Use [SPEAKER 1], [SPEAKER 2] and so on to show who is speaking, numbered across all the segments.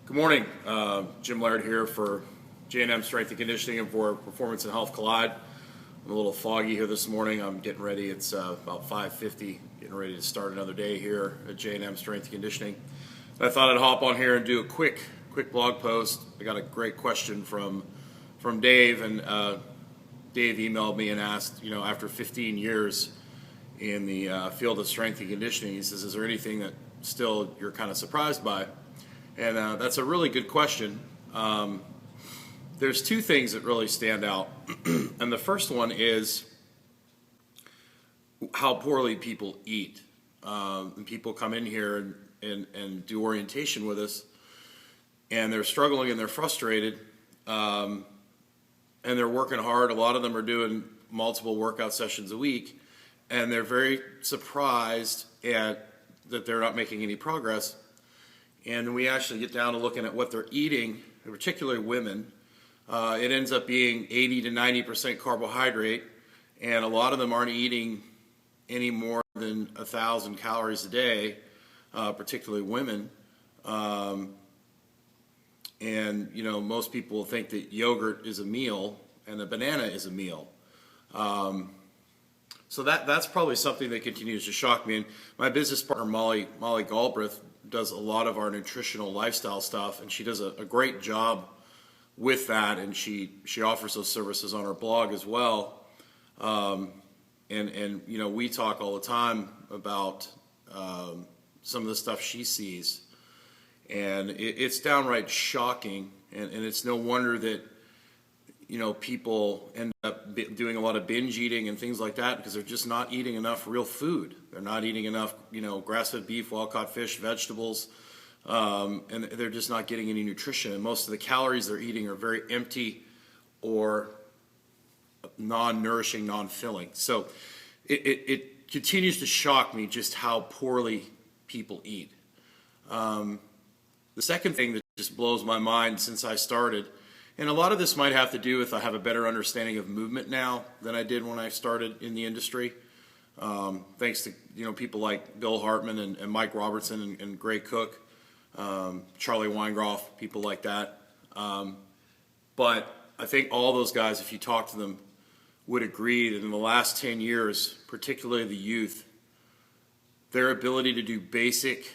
[SPEAKER 1] Good morning. Jim Laird here for J&M Strength and Conditioning and for Performance and Health Collide. I'm a little foggy here this morning. I'm getting ready. It's about 5:50, getting ready to start another day here at J&M Strength and Conditioning. I thought I'd hop on here and do a quick blog post. I got a great question from Dave, and Dave emailed me and asked, after 15 years in the field of strength and conditioning, he says, is there anything that still you're kind of surprised by? And that's a really good question. There's two things that really stand out. And the first one is how poorly people eat. And people come in here and do orientation with us, and they're struggling and they're frustrated, and they're working hard. A lot of them are doing multiple workout sessions a week, and they're very surprised that they're not making any progress. And we actually get down to looking at what they're eating, particularly women. It ends up being 80 to 90% carbohydrate, and a lot of them aren't eating any more than 1,000 calories a day, particularly women. And most people think that yogurt is a meal and a banana is a meal. So that's probably something that continues to shock me. And my business partner, Molly Galbraith, does a lot of our nutritional lifestyle stuff, and she does a great job with that, and she offers those services on her blog as well. And we talk all the time about some of the stuff she sees, and it's downright shocking, and it's no wonder that people end up doing a lot of binge eating and things like that because they're just not eating enough real food. They're not eating enough, grass-fed beef, wild-caught fish, vegetables, and they're just not getting any nutrition. And most of the calories they're eating are very empty or non-nourishing, non-filling. So it continues to shock me just how poorly people eat. The second thing that just blows my mind since I started, and a lot of this might have to do with I have a better understanding of movement now than I did when I started in the industry. Thanks to people like Bill Hartman and Mike Robertson and Gray Cook, Charlie Weingroff, people like that. But I think all those guys, if you talk to them, would agree that in the last 10 years, particularly the youth, their ability to do basic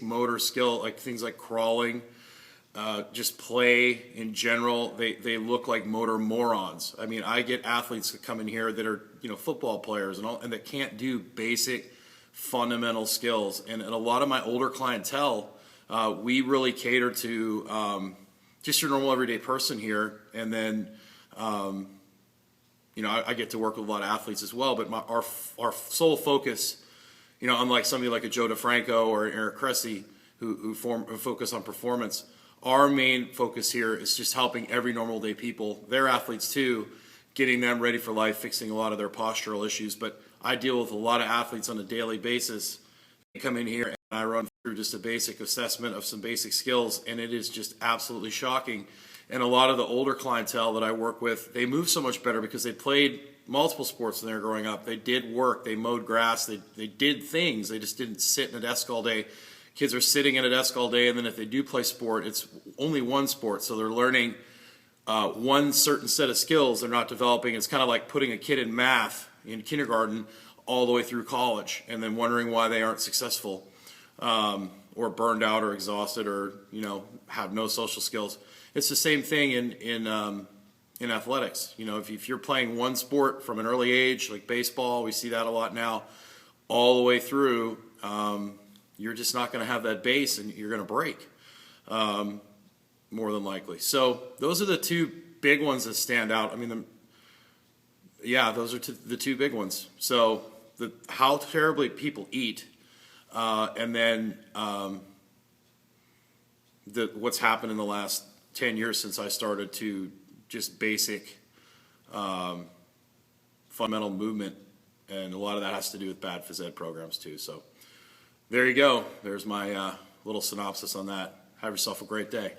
[SPEAKER 1] motor skill, like things like crawling, just play in general, they look like motor morons. I mean, I get athletes that come in here that are football players and that can't do basic fundamental skills. And a lot of my older clientele, we really cater to just your normal everyday person here. And then I get to work with a lot of athletes as well. But our sole focus, unlike somebody like a Joe DeFranco or Eric Cressy who focus on performance. Our main focus here is just helping every normal day people, they're athletes too, getting them ready for life, fixing a lot of their postural issues. But I deal with a lot of athletes on a daily basis. They come in here and I run through just a basic assessment of some basic skills, and it is just absolutely shocking. And a lot of the older clientele that I work with, they move so much better because they played multiple sports when they were growing up. They did work, they mowed grass, they did things. They just didn't sit in a desk all day. Kids are sitting at a desk all day, and then if they do play sport, it's only one sport. So they're learning one certain set of skills. They're not developing. It's kind of like putting a kid in math in kindergarten all the way through college and then wondering why they aren't successful or burned out or exhausted or, have no social skills. It's the same thing in athletics. If you're playing one sport from an early age, like baseball, we see that a lot now, all the way through, you're just not going to have that base, and you're going to break more than likely. So those are the two big ones that stand out. I mean, those are the two big ones. So how terribly people eat, and then what's happened in the last 10 years since I started to just basic fundamental movement, and a lot of that has to do with bad phys ed programs too. So there you go. There's my little synopsis on that. Have yourself a great day.